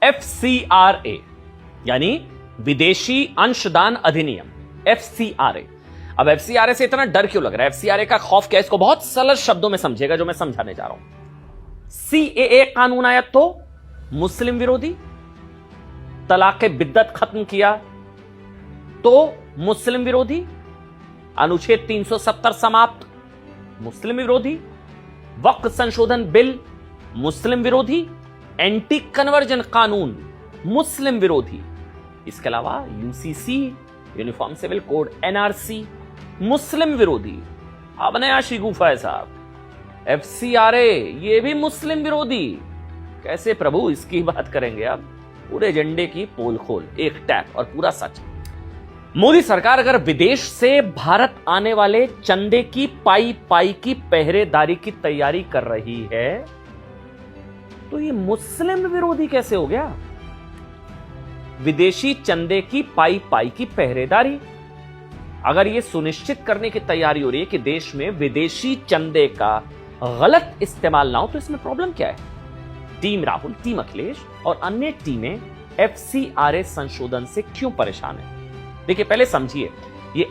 FCRA यानी विदेशी अंशदान अधिनियम, FCRA। अब FCRA से इतना डर क्यों लग रहा है? FCRA का खौफ क्या है? इसको बहुत सरल शब्दों में समझेगा जो मैं समझाने जा रहा हूं। CAA कानून आया तो मुस्लिम विरोधी, तलाक़े बिद्दत खत्म किया तो मुस्लिम विरोधी, अनुच्छेद 370 समाप्त, मुस्लिम विरोधी, वक्फ संशोधन बिल मुस्लिम विरोधी, एंटी कन्वर्जन कानून मुस्लिम विरोधी, इसके अलावा UCC uniform civil code NRC Muslim विरोधी। अब नया शिगुफा है साहब, FCRA ये भी मुस्लिम विरोधी। कैसे प्रभु, इसकी बात करेंगे अब। पूरे एजेंडे की पोल खोल, एक टैप और पूरा सच। मोदी सरकार अगर विदेश से भारत आने वाले चंदे की पाई पाई की पहरेदारी की तैयारी कर रही है तो ये मुस्लिम विरोधी कैसे हो गया? विदेशी चंदे की पाई पाई की पहरेदारी, अगर यह सुनिश्चित करने की तैयारी हो रही है कि देश में विदेशी चंदे का गलत इस्तेमाल ना हो तो इसमें प्रॉब्लम क्या है? टीम राहुल, टीम अखिलेश और अन्य टीमें FCRA संशोधन से क्यों परेशान है? देखिए, पहले समझिए ये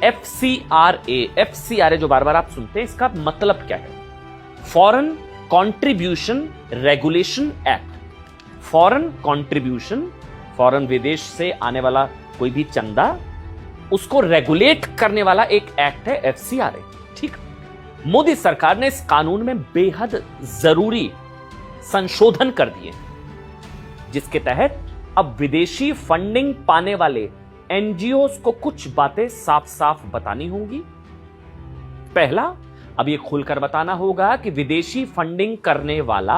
FCRA जो बार बार आप सुनते हैं, इसका मतलब क्या है? Foreign contribution regulation act. Foreign contribution, foreign विदेश से आने वाला कोई भी चंदा, उसको रेगुलेट करने वाला एक एक्ट है FCRA। ठीक, मोदी सरकार ने इस कानून में बेहद जरूरी संशोधन कर दिए जिसके तहत अब विदेशी फंडिंग पाने वाले NGOs को कुछ बातें साफ साफ बतानी होंगी। पहला, अब यह खुलकर बताना होगा कि विदेशी फंडिंग करने वाला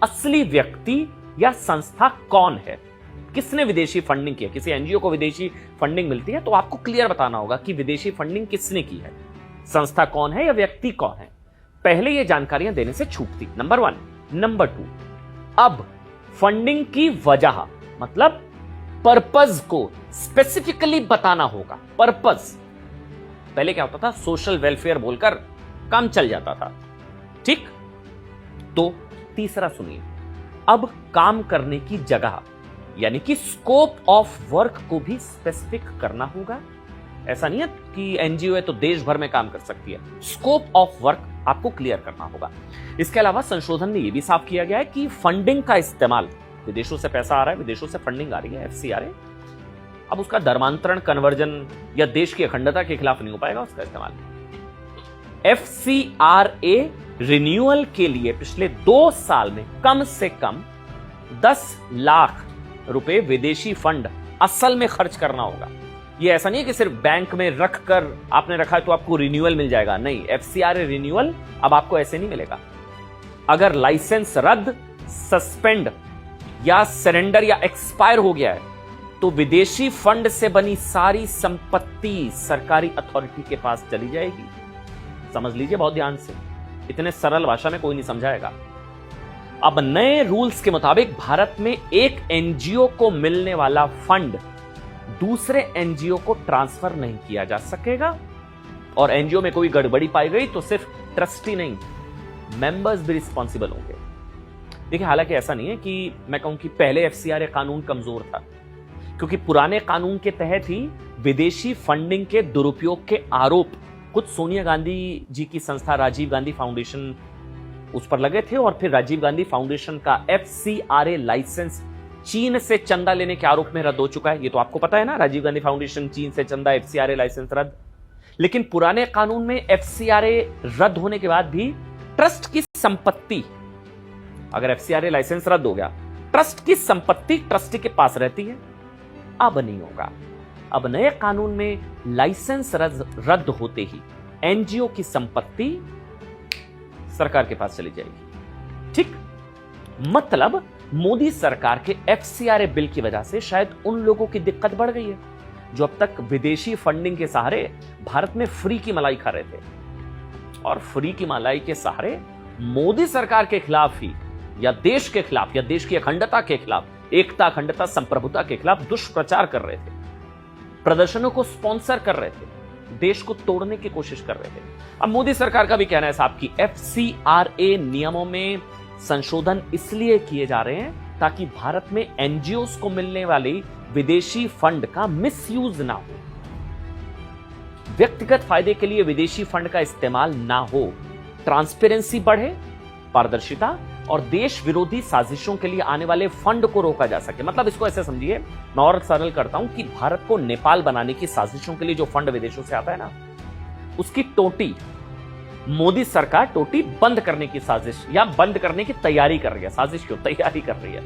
असली व्यक्ति या संस्था कौन है, किसने विदेशी फंडिंग की है। किसी NGO को विदेशी फंडिंग मिलती है तो आपको क्लियर बताना होगा कि विदेशी फंडिंग किसने की है, संस्था कौन है या व्यक्ति कौन है। पहले यह जानकारियां देने से छूट थी, नंबर 1। नंबर 2, अब फंडिंग की वजह मतलब पर्पस को स्पेसिफिकली बताना होगा। पर्पस, पहले क्या होता था, सोशल वेलफेयर बोलकर काम चल जाता था। ठीक, तो तीसरा सुनिए, अब काम करने की जगह यानी कि स्कोप ऑफ वर्क को भी स्पेसिफिक करना होगा। ऐसा नहीं है कि NGO है तो देश भर में काम कर सकती है, स्कोप ऑफ वर्क आपको क्लियर करना होगा। इसके अलावा संशोधन में यह भी साफ किया गया है कि फंडिंग का इस्तेमाल, विदेशों से पैसा आ रहा है, विदेशों से फंडिंग आ रही है FCRA, अब उसका धर्मांतरण, कन्वर्जन या देश की अखंडता के खिलाफ नहीं हो पाएगा उसका इस्तेमाल। FCRA रिन्यूअल के लिए पिछले 2 साल में कम से कम 10 लाख रुपए विदेशी फंड असल में खर्च करना होगा। यह ऐसा नहीं है कि सिर्फ बैंक में रखकर आपने रखा है तो आपको रिन्यूअल मिल जाएगा, नहीं। FCRA रिन्यूअल अब आपको ऐसे नहीं मिलेगा। अगर लाइसेंस रद्द, सस्पेंड या सरेंडर या एक्सपायर हो गया है तो विदेशी फंड से बनी सारी संपत्ति सरकारी अथॉरिटी के पास चली जाएगी। समझ लीजिए बहुत ध्यान से, इतने सरल भाषा में कोई नहीं समझाएगा। अब नए रूल्स के मुताबिक भारत में एक NGO को मिलने वाला फंड दूसरे NGO को ट्रांसफर नहीं किया जा सकेगा, और NGO में कोई गड़बड़ी पाई गई तो सिर्फ ट्रस्टी नहीं, मेंबर्स भी रिस्पॉन्सिबल होंगे। देखिए, हालांकि ऐसा नहीं है कि मैं कहूं कि पहले FCRA कानून कमजोर था, क्योंकि पुराने कानून के तहत ही विदेशी फंडिंग के दुरुपयोग के आरोप खुद सोनिया गांधी जी की संस्था राजीव गांधी फाउंडेशन उस पर लगे थे, और फिर राजीव गांधी फाउंडेशन का FCRA लाइसेंस चीन से चंदा लेने के आरोप में रद्द हो चुका है। ये तो आपको पता है ना, राजीव गांधी फाउंडेशन चीन से चंदा, FCRA लाइसेंस रद्द। लेकिन पुराने कानून में FCRA रद्द होने के बाद भी ट्रस्ट की संपत्ति, अगर FCRA लाइसेंस रद्द हो गया, ट्रस्ट की संपत्ति ट्रस्टी के पास रहती है। अब नहीं होगा। अब नए कानून में लाइसेंस रद्द होते ही NGO की संपत्ति सरकार के पास चली जाएगी। ठीक, मतलब मोदी सरकार के FCRA बिल की वजह से शायद उन लोगों की दिक्कत बढ़ गई है जो अब तक विदेशी फंडिंग के सहारे भारत में फ्री की मलाई खा रहे थे, और फ्री की मलाई के सहारे मोदी सरकार के खिलाफ ही या देश के खिलाफ या देश की अखंडता के खिलाफ, एकता, अखंडता, संप्रभुता के खिलाफ दुष्प्रचार कर रहे थे, प्रदर्शनों को स्पॉन्सर कर रहे थे, देश को तोड़ने की कोशिश कर रहे थे। अब मोदी सरकार का भी कहना है साहब कि FCRA नियमों में संशोधन इसलिए किए जा रहे हैं ताकि भारत में एनजीओस को मिलने वाली विदेशी फंड का मिसयूज ना हो, व्यक्तिगत फायदे के लिए विदेशी फंड का इस्तेमाल ना हो, ट्रांसपेरेंसी बढ़े, पारदर्शिता, और देश विरोधी साजिशों के लिए आने वाले फंड को रोका जा सके। मतलब इसको ऐसे समझिए, मैं और सरल करता हूं कि भारत को नेपाल बनाने की साजिशों के लिए जो फंड विदेशों से आता है ना, उसकी टोटी मोदी सरकार टोटी बंद करने की साजिश या बंद करने की तैयारी कर रही है। साजिश क्यों, तैयारी कर रही है।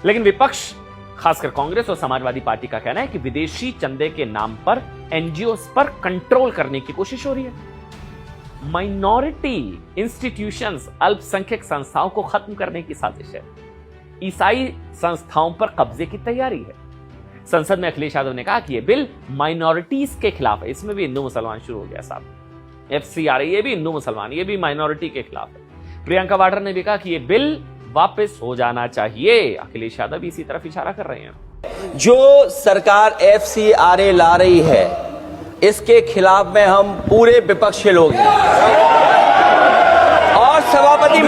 लेकिन विपक्ष, खासकर कांग्रेस और समाजवादी पार्टी का कहना है कि विदेशी चंदे के नाम पर एनजीओस पर कंट्रोल करने की कोशिश हो रही है। माइनॉरिटी इंस्टीट्यूशंस, अल्पसंख्यक संस्थाओं को खत्म करने की साजिश है। ईसाई संस्थाओं पर कब्जे की तैयारी है। संसद में अखिलेश यादव ने कहा कि यह बिल माइनॉरिटीज के खिलाफ है। इसमें भी हिंदू मुसलमान शुरू हो गया साहब। एफसीआरए, ये भी हिंदू मुसलमान, ये भी माइनॉरिटी के खिलाफ है। प्रियंका वाड्रा ने भी कहा कि यह बिल वापस हो जाना चाहिए। अखिलेश यादव भी इसी तरफ इशारा कर रहे हैं। जो सरकार एफसीआरए ला रही है, इसके खिलाफ में हम पूरे विपक्ष के लोग हैं। और सभापति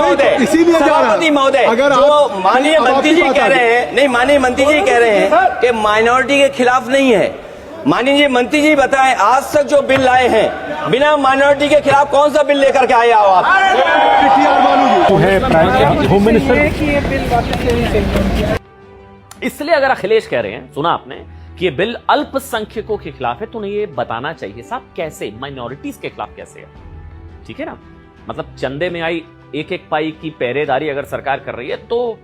महोदय, अगर जो माननीय मंत्री जी कह रहे हैं, नहीं, माननीय मंत्री जी कह रहे हैं कि माइनॉरिटी के खिलाफ नहीं है। माननीय मंत्री जी बताएं, आज तक जो बिल लाए हैं बिना माइनॉरिटी के खिलाफ कौन सा बिल लेकर के आए हो आप? Home minister. इसलिए अगर अखिलेश कह रहे हैं, सुना आपने, कि ये बिल अल्पसंख्यकों के खिलाफ है, तो उन्हें ये बताना चाहिए साहब कैसे, माइनॉरिटीज के खिलाफ कैसे है। ठीक है ना, मतलब चंदे में आई एक एक पाई की पहरेदारी अगर सरकार कर रही है तो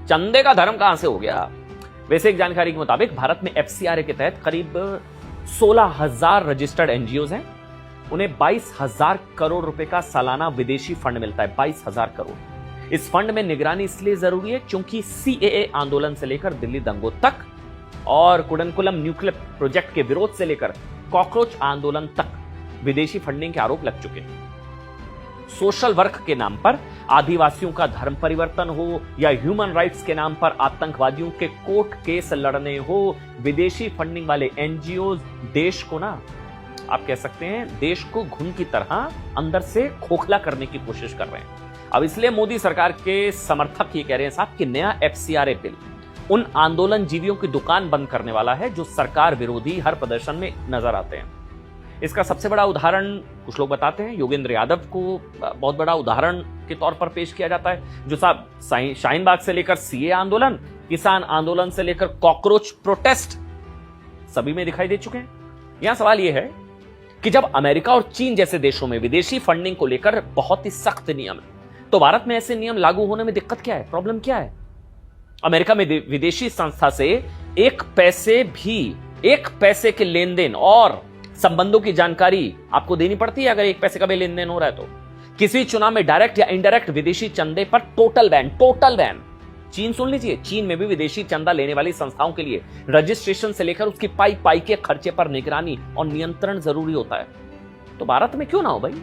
चंदे का धर्म कहां से हो गया। वैसे एक जानकारी के मुताबिक भारत में एफसीआरए के तहत करीब 16,000 रजिस्टर्ड एनजीओज हैं। उन्हें 22,000 करोड़ रुपए का सालाना विदेशी फंड मिलता है। 22,000 करोड़। इस फंड में निगरानी इसलिए जरूरी है क्योंकि सीएए आंदोलन से लेकर दिल्ली दंगों तक और कुडनकुलम न्यूक्लियर प्रोजेक्ट के विरोध से लेकर कॉकरोच आंदोलन तक विदेशी फंडिंग के आरोप लग चुके हैं। सोशल वर्क के नाम पर आदिवासियों का धर्म परिवर्तन हो या ह्यूमन राइट्स के नाम पर आतंकवादियों के कोर्ट केस लड़ने हो, विदेशी फंडिंग वाले एनजीओ देश को ना, आप कह सकते हैं, देश को घुन की तरह अंदर से खोखला करने की कोशिश कर रहे हैं। अब इसलिए मोदी सरकार के समर्थक ये कह रहे हैं साहब कि नया एफसीआरए बिल उन आंदोलन जीवियों की दुकान बंद करने वाला है जो सरकार विरोधी हर प्रदर्शन में नजर आते हैं। इसका सबसे बड़ा उदाहरण कुछ लोग बताते हैं, योगेंद्र यादव को बहुत बड़ा उदाहरण के तौर पर पेश किया जाता है, जो साहब शाहीन बाग से लेकर सीए आंदोलन, किसान आंदोलन से लेकर कॉकरोच प्रोटेस्ट सभी में दिखाई दे चुके हैं। यहां सवाल यह है कि जब अमेरिका और चीन जैसे देशों में विदेशी फंडिंग को लेकर बहुत ही सख्त नियम है, तो भारत में ऐसे नियम लागू होने में दिक्कत क्या है, प्रॉब्लम क्या है? अमेरिका में विदेशी संस्था से एक पैसे के लेन देन और संबंधों की जानकारी आपको देनी पड़ती है। अगर एक पैसे का भी लेन देन हो रहा है तो किसी चुनाव में डायरेक्ट या इनडायरेक्ट विदेशी चंदे पर टोटल बैन। चीन सुन लीजिए, चीन में भी विदेशी चंदा लेने वाली संस्थाओं के लिए रजिस्ट्रेशन से लेकर उसकी पाई के खर्चे पर निगरानी और नियंत्रण जरूरी होता है। तो भारत में क्यों ना हो भाई?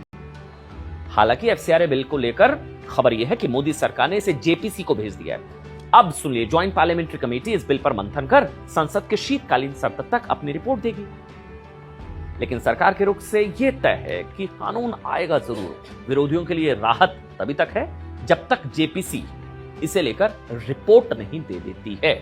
हालांकि एफसीआरए बिल को लेकर खबर यह है कि मोदी सरकार ने इसे जेपीसी को भेज दिया है। अब सुनिए, ज्वाइंट पार्लियामेंट्री कमेटी इस बिल पर मंथन कर संसद के शीतकालीन सत्र तक अपनी रिपोर्ट देगी। लेकिन सरकार के रुख से यह तय है कि कानून आएगा जरूर। विरोधियों के लिए राहत तभी तक है जब तक जेपीसी इसे लेकर रिपोर्ट नहीं दे देती है।